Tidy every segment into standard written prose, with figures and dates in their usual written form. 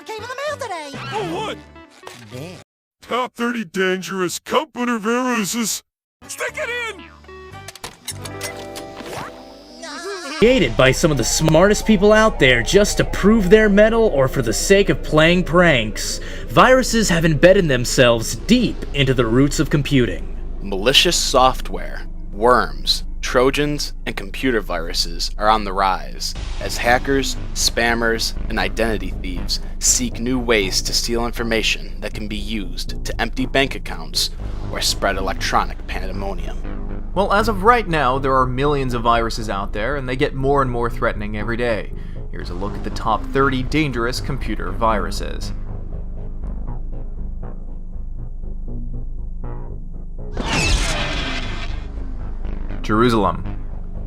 what came in the mail today. Oh, what? There. Top 30 dangerous computer viruses. Stick it in! Created by some of the smartest people out there just to prove their mettle or for the sake of playing pranks, viruses have embedded themselves deep into the roots of computing. Malicious software, worms, Trojans, and computer viruses are on the rise as hackers, spammers, and identity thieves seek new ways to steal information that can be used to empty bank accounts or spread electronic pandemonium. Well, as of right now, there are millions of viruses out there, and they get more and more threatening every day. Here's a look at the top 30 dangerous computer viruses. Jerusalem.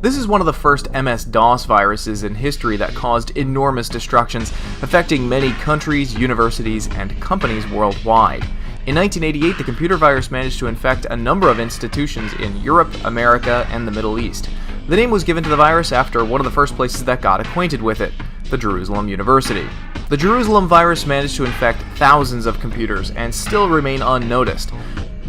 This is one of the first MS-DOS viruses in history that caused enormous destructions, affecting many countries, universities, and companies worldwide. In 1988, the computer virus managed to infect a number of institutions in Europe, America, and the Middle East. The name was given to the virus after one of the first places that got acquainted with it, the Jerusalem University. The Jerusalem virus managed to infect thousands of computers and still remain unnoticed.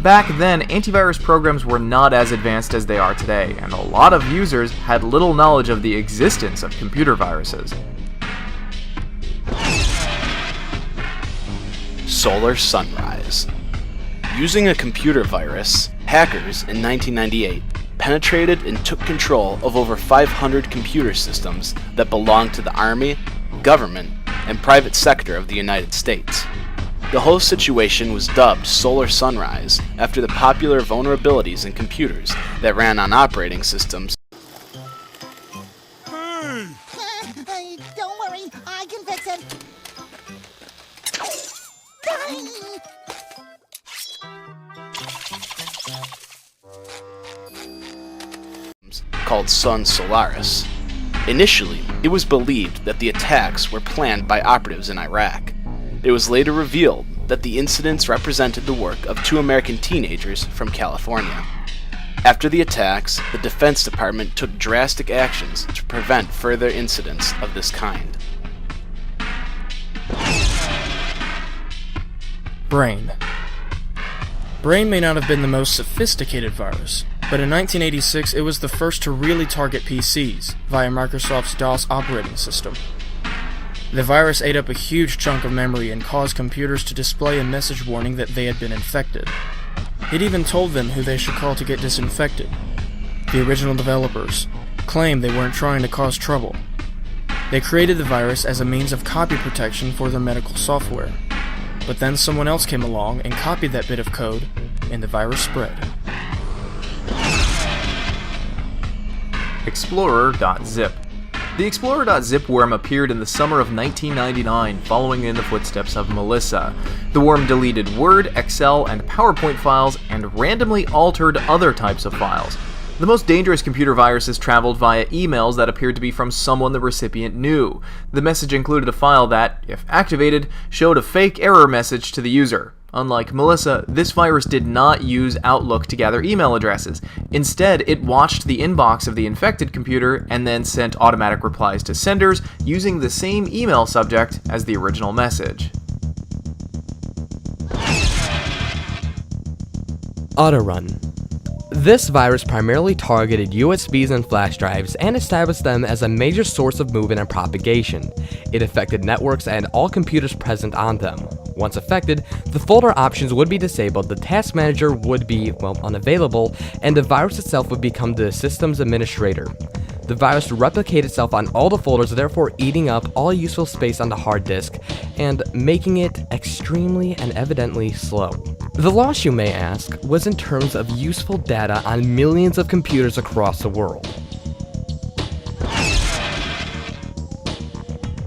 Back then, antivirus programs were not as advanced as they are today, and a lot of users had little knowledge of the existence of computer viruses. Solar sunrise. Using a computer virus, hackers in 1998 penetrated and took control of over 500 computer systems that belonged to the Army, government, and private sector of the United States. The whole situation was dubbed Solar Sunrise after the popular vulnerabilities in computers that ran on operating systems. Hey! Hey, don't worry, I can fix it. Called Sun Solaris. Initially, it was believed that the attacks were planned by operatives in Iraq. It was later revealed that the incidents represented the work of 2 American teenagers from California. After the attacks, the Defense Department took drastic actions to prevent further incidents of this kind. Brain. Brain may not have been the most sophisticated virus, but in 1986 it was the first to really target PCs via Microsoft's DOS operating system. The virus ate up a huge chunk of memory and caused computers to display a message warning that they had been infected. It even told them who they should call to get disinfected. The original developers claimed they weren't trying to cause trouble. They created the virus as a means of copy protection for their medical software. But then someone else came along and copied that bit of code, and the virus spread. Explorer.zip. The Explorer.zip worm appeared in the summer of 1999, following in the footsteps of Melissa. The worm deleted Word, Excel, and PowerPoint files, and randomly altered other types of files. The most dangerous computer viruses traveled via emails that appeared to be from someone the recipient knew. The message included a file that, if activated, showed a fake error message to the user. Unlike Melissa, this virus did not use Outlook to gather email addresses. Instead, it watched the inbox of the infected computer and then sent automatic replies to senders using the same email subject as the original message. Autorun. This virus primarily targeted USBs and flash drives and established them as a major source of movement and propagation. It affected networks and all computers present on them. Once affected, the folder options would be disabled, the task manager would be, unavailable, and the virus itself would become the system's administrator. The virus would replicate itself on all the folders, therefore eating up all useful space on the hard disk and making it extremely and evidently slow. The loss, you may ask, was in terms of useful data on millions of computers across the world.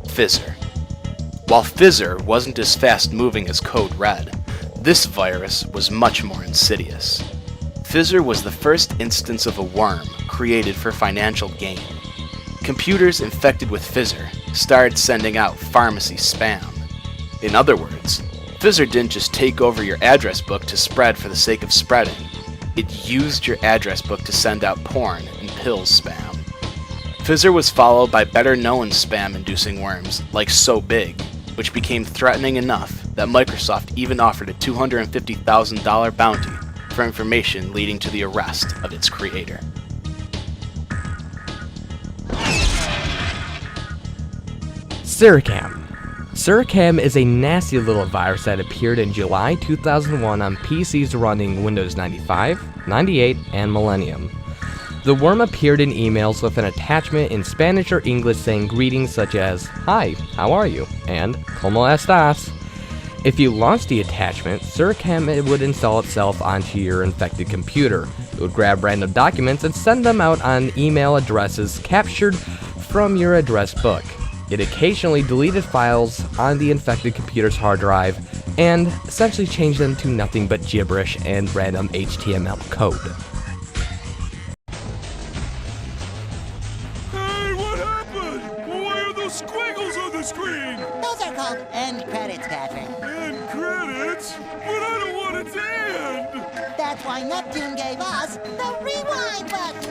Fizzer. While Fizzer wasn't as fast-moving as Code Red, this virus was much more insidious. Fizzer was the first instance of a worm created for financial gain. Computers infected with Fizzer started sending out pharmacy spam. In other words, Fizzer didn't just take over your address book to spread for the sake of spreading. It used your address book to send out porn and pills spam. Fizzer was followed by better-known spam-inducing worms like So Big, which became threatening enough that Microsoft even offered a $250,000 bounty for information leading to the arrest of its creator. Suricam. Suricam is a nasty little virus that appeared in July 2001 on PCs running Windows 95, 98, and Millennium. The worm appeared in emails with an attachment in Spanish or English saying greetings such as, "Hi, how are you?" and "Como estas?" If you launched the attachment, Suricam would install itself onto your infected computer. It would grab random documents and send them out on email addresses captured from your address book. It occasionally deleted files on the infected computer's hard drive and essentially changed them to nothing but gibberish and random HTML code. Hey, what happened? Why are those squiggles on the screen? Those are called end credits, Patrick. End credits? But I don't want it to end! That's why Neptune gave us the rewind button.